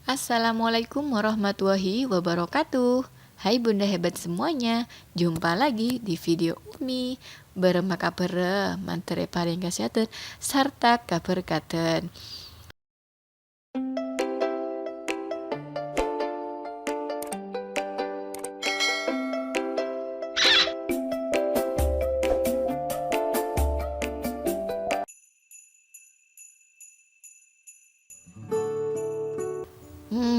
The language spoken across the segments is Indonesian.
Assalamualaikum warahmatullahi wabarakatuh. Hai bunda hebat semuanya, jumpa lagi di video Umi berema kabar mantere paling kesehatan serta kabar katen.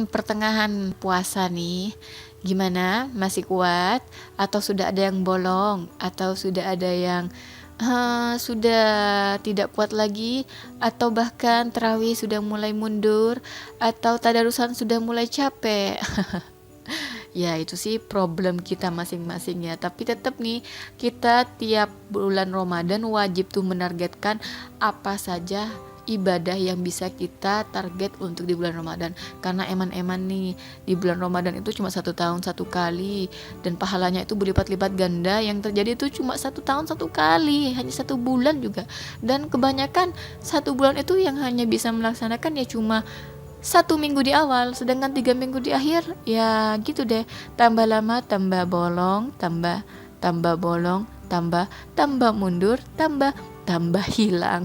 Pertengahan puasa nih, gimana? Masih kuat? Atau sudah ada yang bolong? Atau sudah ada yang sudah tidak kuat lagi? Atau bahkan tarawih sudah mulai mundur? Atau tadarusan sudah mulai capek? Ya itu sih problem kita masing-masing ya. Tapi tetap nih, kita tiap bulan Ramadan wajib tuh menargetkan apa saja ibadah yang bisa kita target untuk di bulan Ramadan. Karena eman-eman nih, di bulan Ramadan itu cuma 1 tahun 1 kali, dan pahalanya itu berlipat-lipat ganda. Yang terjadi itu cuma 1 tahun 1 kali, hanya 1 bulan juga. Dan kebanyakan 1 bulan itu yang hanya bisa melaksanakan ya cuma 1 minggu di awal, sedangkan 3 minggu di akhir ya gitu deh. Tambah lama tambah bolong, tambah bolong, tambah mundur, tambah hilang.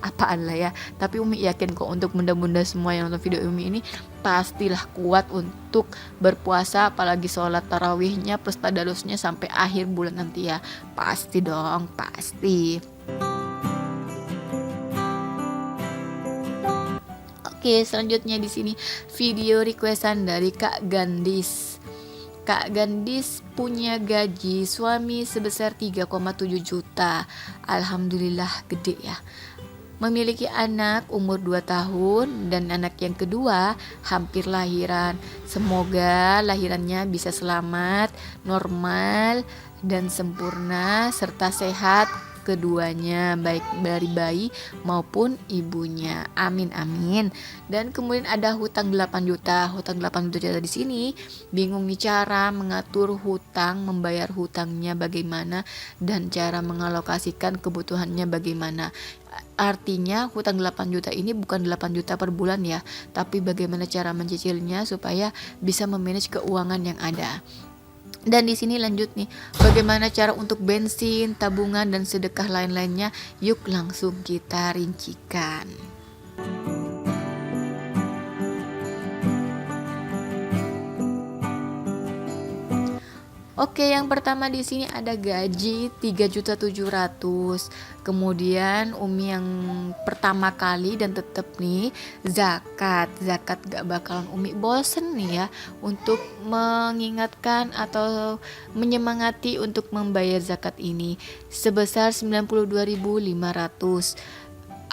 Apaan lah ya. Tapi Umi yakin kok untuk bunda-bunda semua yang nonton video Umi ini pastilah kuat untuk berpuasa, apalagi sholat tarawihnya plus tadarusnya sampai akhir bulan nanti ya. Pasti dong, pasti. Oke, selanjutnya di sini video requestan dari Kak Gandis. Kak Gandis punya gaji suami sebesar 3,7 juta. Alhamdulillah gede ya. Memiliki anak umur 2 tahun dan anak yang kedua hampir lahiran. Semoga lahirannya bisa selamat, normal, dan sempurna serta sehat keduanya, baik dari bayi maupun ibunya. Amin amin. Dan kemudian ada hutang 8 juta. Hutang 8 juta di sini bingung nih cara mengatur hutang, membayar hutangnya bagaimana, dan cara mengalokasikan kebutuhannya bagaimana. Artinya hutang 8 juta ini bukan 8 juta per bulan ya, tapi bagaimana cara mencicilnya supaya bisa memanage keuangan yang ada. Dan di sini lanjut nih, bagaimana cara untuk bensin, tabungan, dan sedekah lain-lainnya. Yuk langsung kita rincikan. Oke, yang pertama di sini ada gaji 3.700.000. Kemudian Umi yang pertama kali dan tetap nih zakat. Zakat gak bakalan Umi bosen nih ya untuk mengingatkan atau menyemangati untuk membayar zakat ini sebesar 92.500.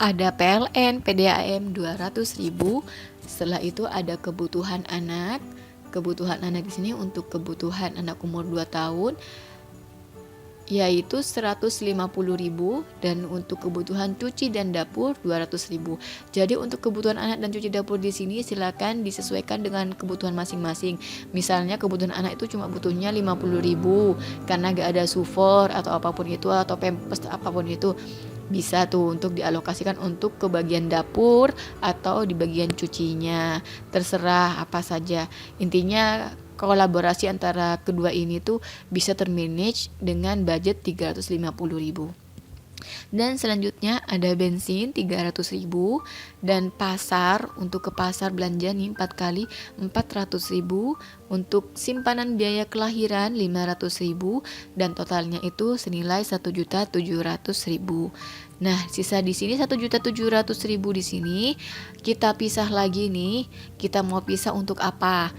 Ada PLN, PDAM 200.000. Setelah itu ada kebutuhan anak. Kebutuhan anak di sini untuk kebutuhan anak umur 2 tahun yaitu 150.000, dan untuk kebutuhan cuci dan dapur 200.000. Jadi untuk kebutuhan anak dan cuci dapur di sini silakan disesuaikan dengan kebutuhan masing-masing. Misalnya kebutuhan anak itu cuma butuhnya 50.000 karena gak ada sufor atau apapun itu, atau pampers apapun itu, bisa tuh untuk dialokasikan untuk ke bagian dapur atau di bagian cucinya, terserah apa saja. Intinya kolaborasi antara kedua ini tuh bisa termanage dengan budget 350.000. Dan selanjutnya ada bensin 300.000, dan pasar, untuk ke pasar belanja nih 4 kali 400.000, untuk simpanan biaya kelahiran 500.000, dan totalnya itu senilai 1.700.000. Nah, sisa di sini 1.700.000 di sini kita pisah lagi nih. Kita mau pisah untuk apa?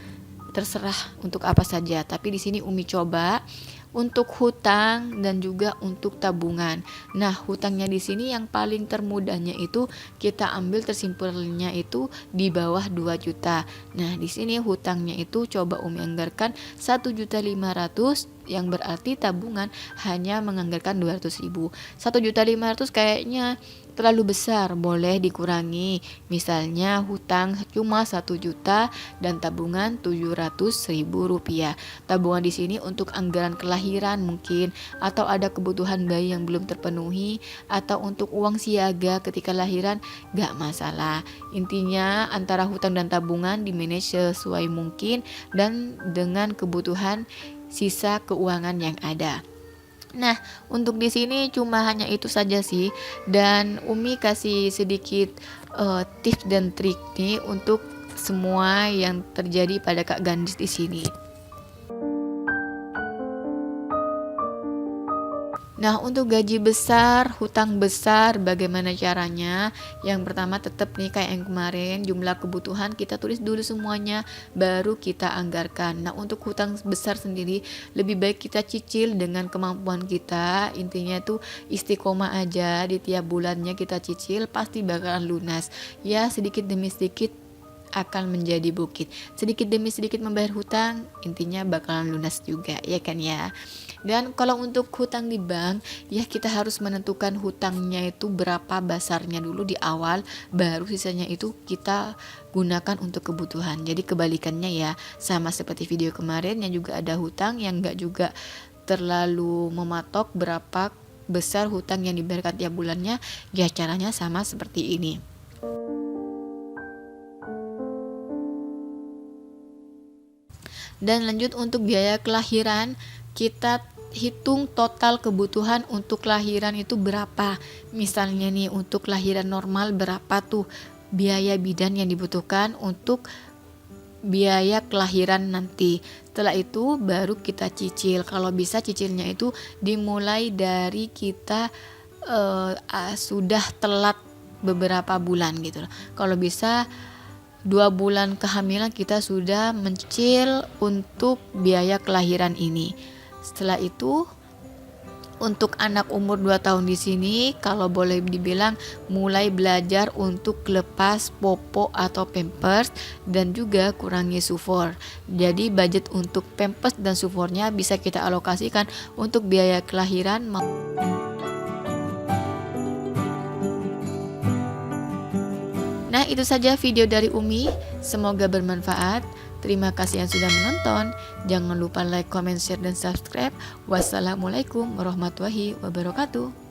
Terserah untuk apa saja, tapi di sini Umi coba untuk hutang dan juga untuk tabungan. Nah, hutangnya di sini yang paling termudahnya itu kita ambil tersimpelnya itu di bawah 2 juta. Nah, di sini hutangnya itu coba Umi anggarkan 1.500.000, yang berarti tabungan hanya menganggarkan 200.000. 1.500.000 kayaknya terlalu besar, boleh dikurangi. Misalnya hutang cuma 1 juta dan tabungan 700.000 rupiah. Tabungan di sini untuk anggaran kelahiran mungkin, atau ada kebutuhan bayi yang belum terpenuhi, atau untuk uang siaga ketika lahiran, gak masalah. Intinya antara hutang dan tabungan di manage sesuai mungkin dan dengan kebutuhan sisa keuangan yang ada. Nah, untuk di sini cuma hanya itu saja sih, dan Umi kasih sedikit tips dan trik nih untuk semua yang terjadi pada Kak Gandis di sini. Nah, untuk gaji besar, hutang besar, bagaimana caranya? Yang pertama tetap nih kayak yang kemarin, jumlah kebutuhan kita tulis dulu semuanya, baru kita anggarkan. Nah, untuk hutang besar sendiri, lebih baik kita cicil dengan kemampuan kita. Intinya tuh istiqomah aja, di tiap bulannya kita cicil, pasti bakalan lunas. Ya, sedikit demi sedikit akan menjadi bukit. Sedikit demi sedikit membayar hutang, intinya bakalan lunas juga, ya kan ya. Dan kalau untuk hutang di bank, ya kita harus menentukan hutangnya itu berapa besarnya dulu di awal, baru sisanya itu kita gunakan untuk kebutuhan. Jadi kebalikannya ya, sama seperti video kemarin yang juga ada hutang yang enggak juga terlalu mematok berapa besar hutang yang dibayarkan tiap bulannya, ya caranya sama seperti ini. Dan lanjut untuk biaya kelahiran, kita hitung total kebutuhan untuk kelahiran itu berapa. Misalnya nih untuk kelahiran normal berapa tuh biaya bidan yang dibutuhkan untuk biaya kelahiran nanti. Setelah itu baru kita cicil. Kalau bisa cicilnya itu dimulai dari kita sudah telat beberapa bulan gitu. Kalau bisa 2 bulan kehamilan kita sudah mencicil untuk biaya kelahiran ini. Setelah itu untuk anak umur 2 tahun di sini kalau boleh dibilang mulai belajar untuk lepas popo atau pampers dan juga kurangi sufor. Jadi budget untuk pampers dan sufornya bisa kita alokasikan untuk biaya kelahiran. Nah, itu saja video dari Umi. Semoga bermanfaat. Terima kasih yang sudah menonton. Jangan lupa like, comment, share, dan subscribe. Wassalamualaikum warahmatullahi wabarakatuh.